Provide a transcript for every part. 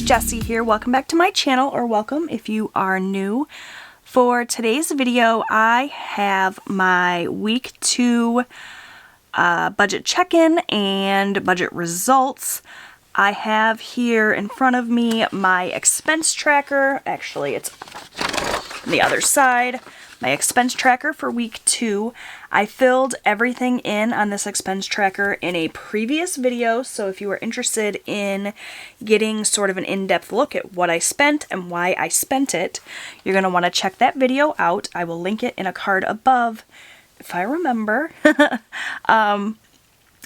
Jessie here. Welcome back to my channel, or welcome if you are new. For today's video, I have my week 2 budget check-in and budget results. I have here in front of me my expense tracker. Actually, it's on the other side. My expense tracker for week 2. I filled everything in on this expense tracker in a previous video, so if you are interested in getting sort of an in-depth look at what I spent and why I spent it, you're going to want to check that video out. I will link it in a card above, if I remember.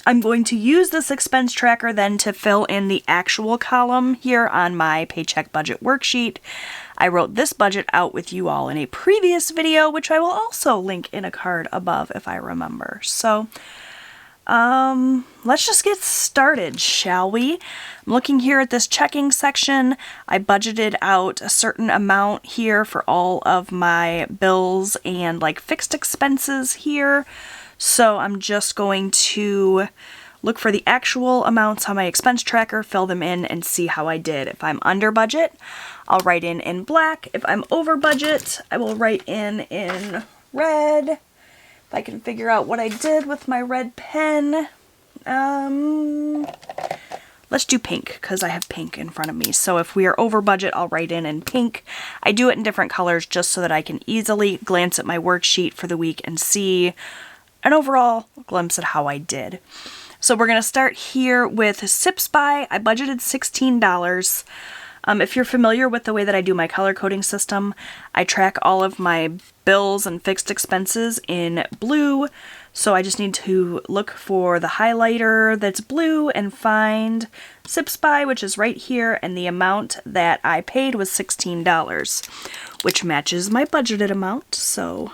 I'm going to use this expense tracker then to fill in the actual column here on my paycheck budget worksheet. I wrote this budget out with you all in a previous video, which I will also link in a card above if I remember. So, let's just get started, shall we? I'm looking here at this checking section. I budgeted out a certain amount here for all of my bills and like fixed expenses here. So I'm just going to look for the actual amounts on my expense tracker, fill them in, and see how I did. If I'm under budget, I'll write in black. If I'm over budget, I will write in red. If I can figure out what I did with my red pen. Let's do pink, because I have pink in front of me. So if we are over budget, I'll write in pink. I do it in different colors just so that I can easily glance at my worksheet for the week and see an overall glimpse at how I did. So we're going to start here with Sips By. I budgeted $16. If you're familiar with the way that I do my color coding system, I track all of my bills and fixed expenses in blue. So I just need to look for the highlighter that's blue and find Sips By, which is right here, and the amount that I paid was $16, which matches my budgeted amount. So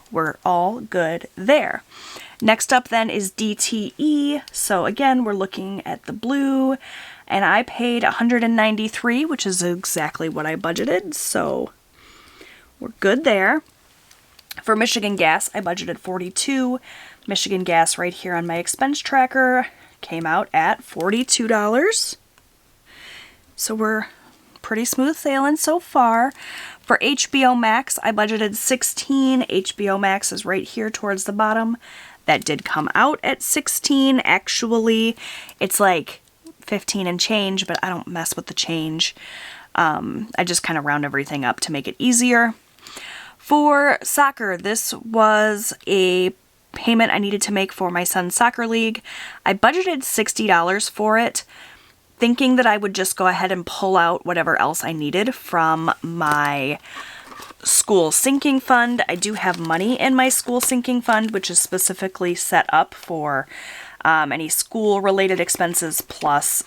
we're all good there. Next up then is DTE. So again, we're looking at the blue, and I paid $193, which is exactly what I budgeted. So we're good there. For Michigan Gas, I budgeted $42. Michigan Gas right here on my expense tracker came out at $42. So we're pretty smooth sailing so far. For HBO Max, I budgeted $16. HBO Max is right here towards the bottom. That did come out at $16. Actually, it's like $15 and change, but I don't mess with the change. I just kind of round everything up to make it easier. For soccer, this was a payment I needed to make for my son's soccer league. I budgeted $60 for it, thinking that I would just go ahead and pull out whatever else I needed from my school sinking fund. I do have money in my school sinking fund, which is specifically set up for any school-related expenses plus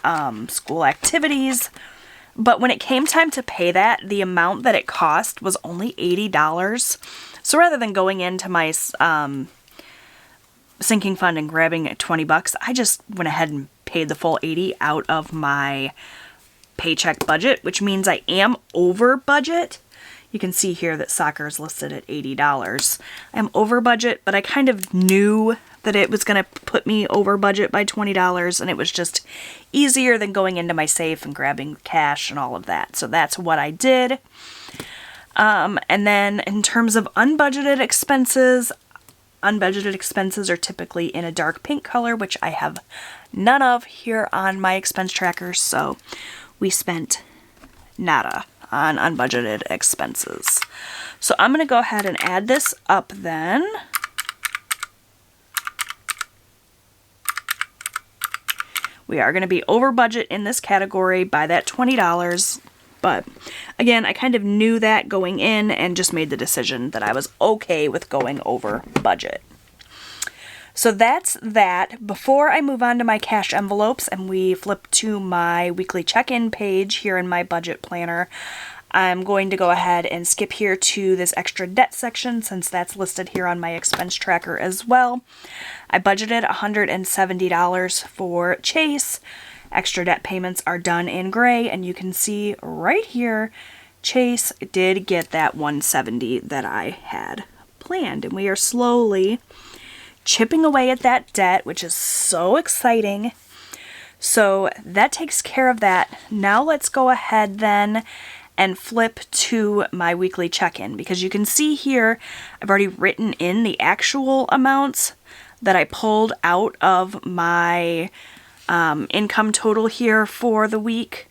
school activities. But when it came time to pay that, the amount that it cost was only $80. So rather than going into my sinking fund and grabbing $20, I just went ahead and paid the full $80 out of my paycheck budget, which means I am over budget. You can see here that soccer is listed at $80. I'm over budget, but I kind of knew that it was going to put me over budget by $20, and it was just easier than going into my safe and grabbing cash and all of that. So that's what I did. And then in terms of unbudgeted expenses are typically in a dark pink color, which I have none of here on my expense tracker, so we spent nada on unbudgeted expenses. So I'm going to go ahead and add this up then. We are going to be over budget in this category by that $20, but again, I kind of knew that going in and just made the decision that I was okay with going over budget. So that's that. Before I move on to my cash envelopes and we flip to my weekly check-in page here in my budget planner, I'm going to go ahead and skip here to this extra debt section since that's listed here on my expense tracker as well. I budgeted $170 for Chase. Extra debt payments are done in gray, and you can see right here, Chase did get that $170 that I had planned, and we are slowly chipping away at that debt, which is so exciting. So that takes care of that. Now let's go ahead then and flip to my weekly check-in, because you can see here I've already written in the actual amounts that I pulled out of my income total here for the week,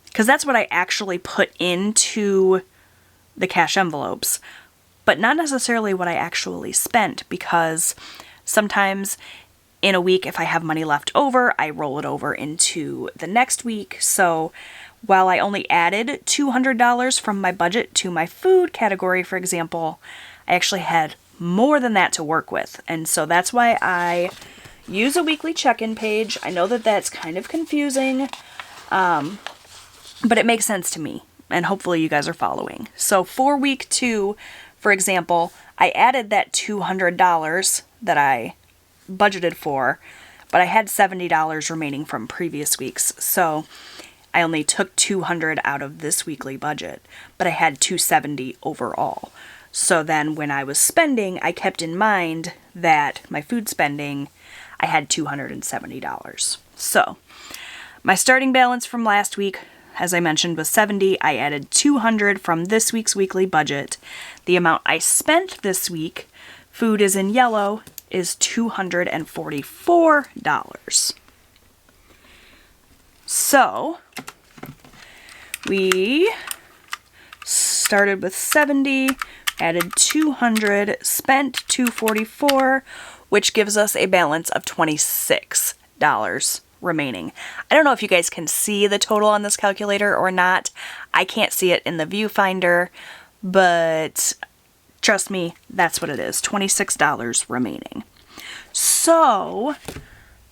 because that's what I actually put into the cash envelopes, but not necessarily what I actually spent, because sometimes in a week, if I have money left over, I roll it over into the next week. So while I only added $200 from my budget to my food category, for example, I actually had more than that to work with. And so that's why I use a weekly check-in page. I know that that's kind of confusing, but it makes sense to me, and hopefully you guys are following. So for week 2, for example, I added that $200 that I budgeted for, but I had $70 remaining from previous weeks. So I only took $200 out of this weekly budget, but I had $270 overall. So then when I was spending, I kept in mind that my food spending, I had $270. So my starting balance from last week, as I mentioned, was $70. I added $200 from this week's weekly budget. The amount I spent this week, food is in yellow, is $244. So we started with 70, added 200, spent $244, which gives us a balance of $26 remaining. I don't know if you guys can see the total on this calculator or not. I can't see it in the viewfinder, but trust me, that's what it is, $26 remaining. So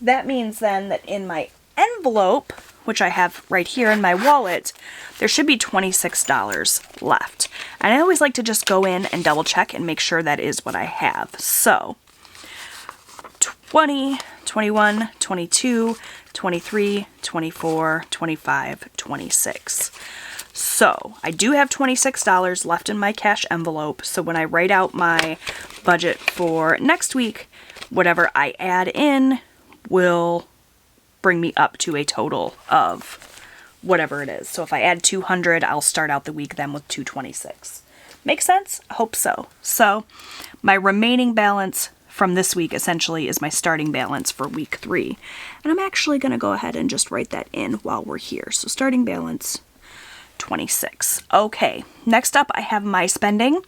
that means then that in my envelope, which I have right here in my wallet, there should be $26 left. And I always like to just go in and double check and make sure that is what I have. So 20, 21, 22, 23, 24, 25, 26. So I do have $26 left in my cash envelope. So when I write out my budget for next week, whatever I add in will bring me up to a total of whatever it is. So if I add 200, I'll start out the week then with 226. Make sense? I hope so. So my remaining balance from this week essentially is my starting balance for week 3. And I'm actually going to go ahead and just write that in while we're here. So starting balance, 26. Okay, next up I have my spending.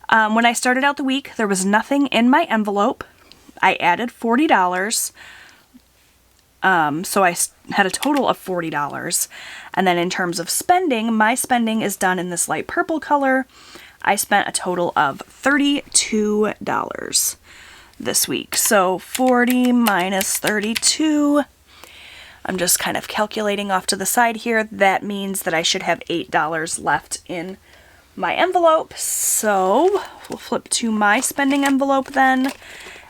When I started out the week, there was nothing in my envelope. I added $40. So I had a total of $40. And then in terms of spending, my spending is done in this light purple color. I spent a total of $32 this week. So 40 minus 32. I'm just kind of calculating off to the side here. That means that I should have $8 left in my envelope. So we'll flip to my spending envelope then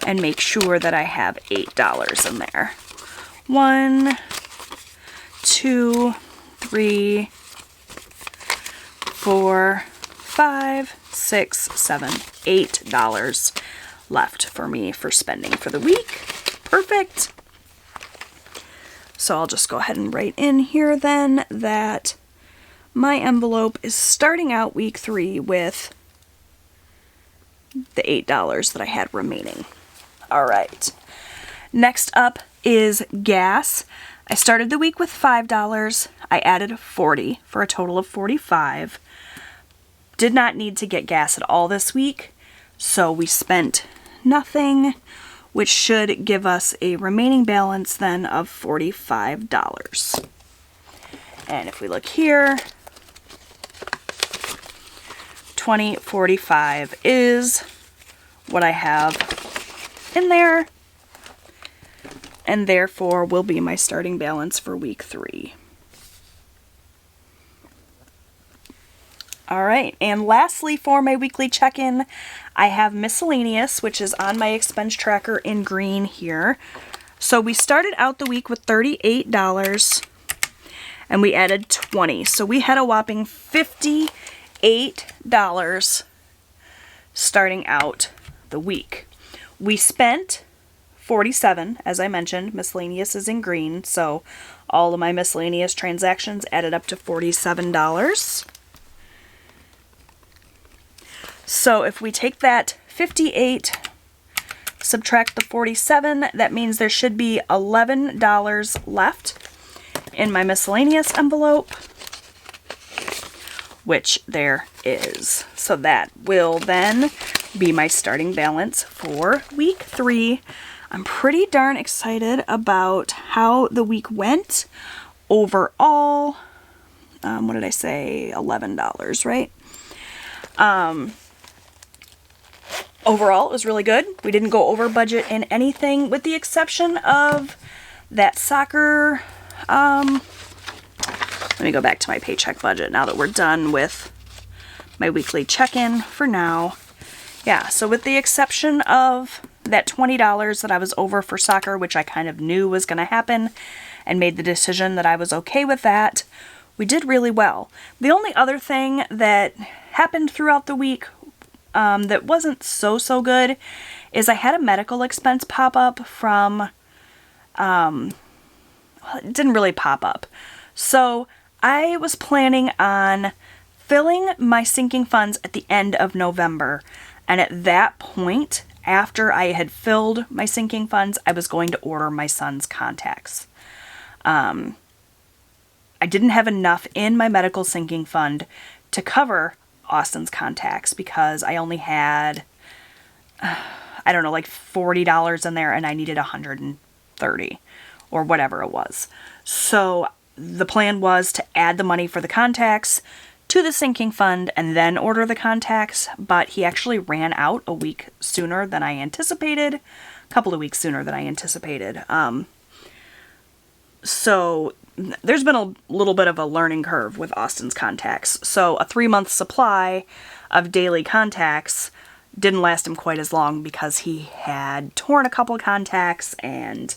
and make sure that I have $8 in there. 1, 2, 3, 4, 5, 6, 7, $8 left for me for spending for the week. Perfect. So I'll just go ahead and write in here then that my envelope is starting out week 3 with the $8 that I had remaining. All right. Next up is gas. I started the week with $5. I added $40 for a total of $45. Did not need to get gas at all this week, so we spent nothing, which should give us a remaining balance then of $45. And if we look here, $20.45 is what I have in there, and therefore will be my starting balance for week 3. All right, and lastly for my weekly check-in, I have miscellaneous, which is on my expense tracker in green here. So we started out the week with $38 and we added $20. So we had a whopping $58 starting out the week. We spent $47, as I mentioned. Miscellaneous is in green, so all of my miscellaneous transactions added up to $47. So if we take that 58, subtract the 47, that means there should be $11 left in my miscellaneous envelope, which there is. So that will then be my starting balance for week 3. I'm pretty darn excited about how the week went overall. What did I say? $11, right? Overall, it was really good. We didn't go over budget in anything with the exception of that soccer. Let me go back to my paycheck budget now that we're done with my weekly check-in for now. Yeah, so with the exception of that $20 that I was over for soccer, which I kind of knew was going to happen and made the decision that I was okay with that, we did really well. The only other thing that happened throughout the week that wasn't so good is I had a medical expense pop up from, well, it didn't really pop up. So I was planning on filling my sinking funds at the end of November. And at that point, after I had filled my sinking funds, I was going to order my son's contacts. I didn't have enough in my medical sinking fund to cover Austin's contacts because I only had, I don't know, like $40 in there and I needed $130 or whatever it was. So the plan was to add the money for the contacts to the sinking fund and then order the contacts, but he actually ran out a week sooner than I anticipated, a couple of weeks sooner than I anticipated. So there's been a little bit of a learning curve with Austin's contacts. So a 3-month supply of daily contacts didn't last him quite as long because he had torn a couple of contacts and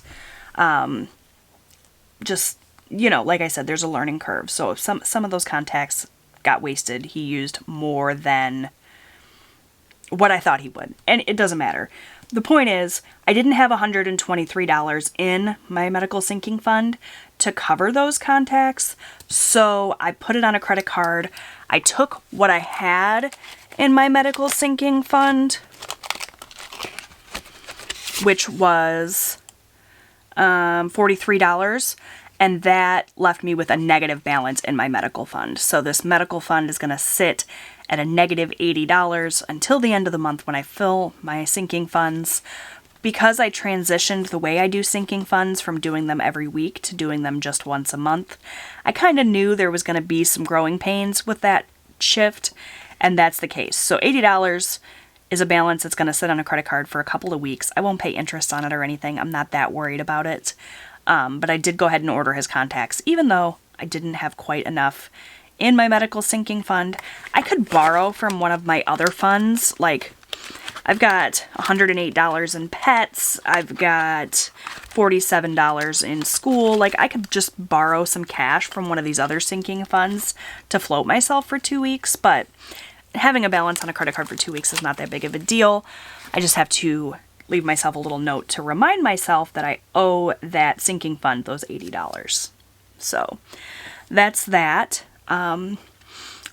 just, you know, like I said, there's a learning curve. So if some of those contacts got wasted, he used more than what I thought he would. And it doesn't matter. The point is, I didn't have $123 in my medical sinking fund to cover those contacts, so I put it on a credit card. I took what I had in my medical sinking fund, which was $43, and that left me with a negative balance in my medical fund. So this medical fund is going to sit at a negative $80 until the end of the month when I fill my sinking funds. Because I transitioned the way I do sinking funds from doing them every week to doing them just once a month, I kind of knew there was going to be some growing pains with that shift, and that's the case. So $80 is a balance that's going to sit on a credit card for a couple of weeks. I won't pay interest on it or anything. I'm not that worried about it. But I did go ahead and order his contacts, even though I didn't have quite enough in my medical sinking fund. I could borrow from one of my other funds. Like, I've got $108 in pets. I've got $47 in school. Like, I could just borrow some cash from one of these other sinking funds to float myself for 2 weeks. But having a balance on a credit card for 2 weeks is not that big of a deal. I just have to leave myself a little note to remind myself that I owe that sinking fund those $80. So that's that.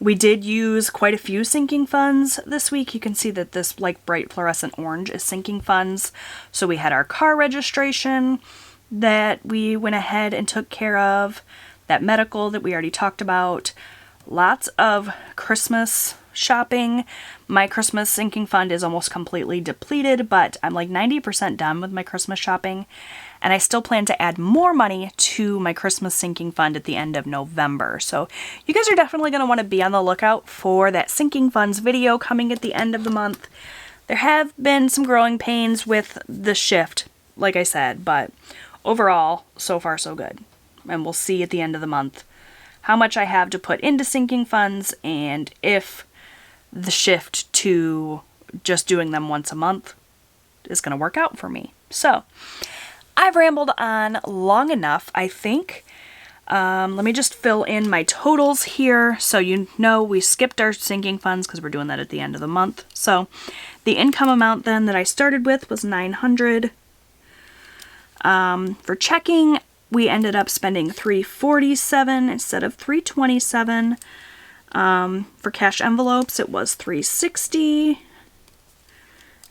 We did use quite a few sinking funds this week. You can see that this like bright fluorescent orange is sinking funds. So we had our car registration that we went ahead and took care of, that medical that we already talked about, lots of Christmas shopping. My Christmas sinking fund is almost completely depleted, but I'm like 90% done with my Christmas shopping. And I still plan to add more money to my Christmas sinking fund at the end of November. So you guys are definitely going to want to be on the lookout for that sinking funds video coming at the end of the month. There have been some growing pains with the shift, like I said, but overall, so far so good. And we'll see at the end of the month how much I have to put into sinking funds and if the shift to just doing them once a month is going to work out for me. So I've rambled on long enough, I think. Let me just fill in my totals here. So you know we skipped our sinking funds because we're doing that at the end of the month. So the income amount then that I started with was $900. For checking, we ended up spending $347 instead of $327. For cash envelopes, it was $360.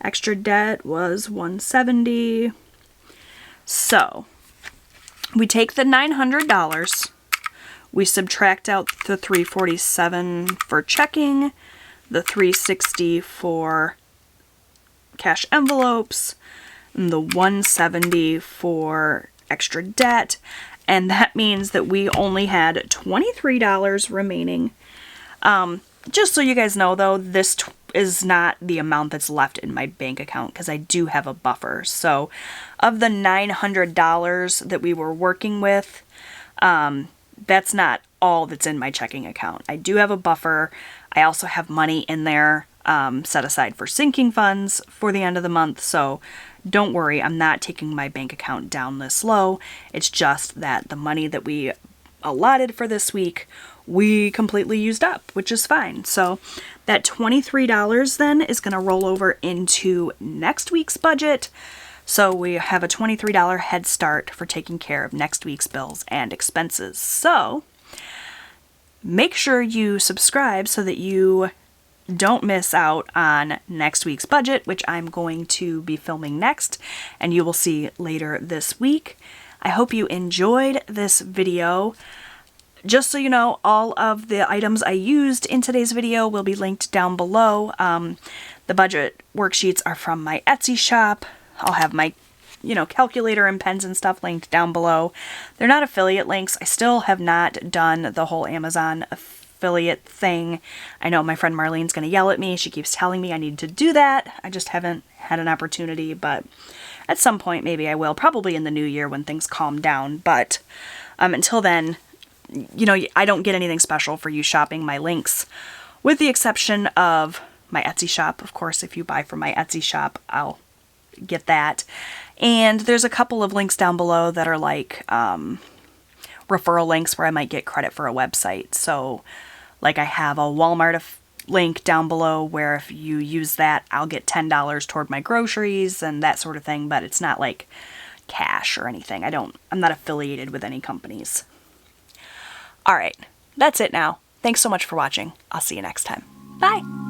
Extra debt was $170. So, we take the $900, we subtract out the $347 for checking, the $360 for cash envelopes, and the $170 for extra debt, and that means that we only had $23 remaining. Just so you guys know, though, this is not the amount that's left in my bank account because I do have a buffer. So of the $900 that we were working with, that's not all that's in my checking account. I do have a buffer. I also have money in there set aside for sinking funds for the end of the month. So don't worry, I'm not taking my bank account down this low. It's just that the money that we allotted for this week, we completely used up, which is fine. So that $23 then is going to roll over into next week's budget. So we have a $23 head start for taking care of next week's bills and expenses. So make sure you subscribe so that you don't miss out on next week's budget, which I'm going to be filming next, and you will see later this week. I hope you enjoyed this video. Just so you know, all of the items I used in today's video will be linked down below. The budget worksheets are from my Etsy shop. I'll have my, calculator and pens and stuff linked down below. They're not affiliate links. I still have not done the whole Amazon affiliate thing. I know my friend Marlene's going to yell at me. She keeps telling me I need to do that. I just haven't had an opportunity, but at some point maybe I will. Probably in the new year when things calm down. But until then, I don't get anything special for you shopping my links, with the exception of my Etsy shop. Of course, if you buy from my Etsy shop, I'll get that. And there's a couple of links down below that are like referral links where I might get credit for a website. So like I have a Walmart link down below where if you use that, I'll get $10 toward my groceries and that sort of thing, but it's not like cash or anything. I'm not affiliated with any companies. All right, that's it now. Thanks so much for watching. I'll see you next time. Bye.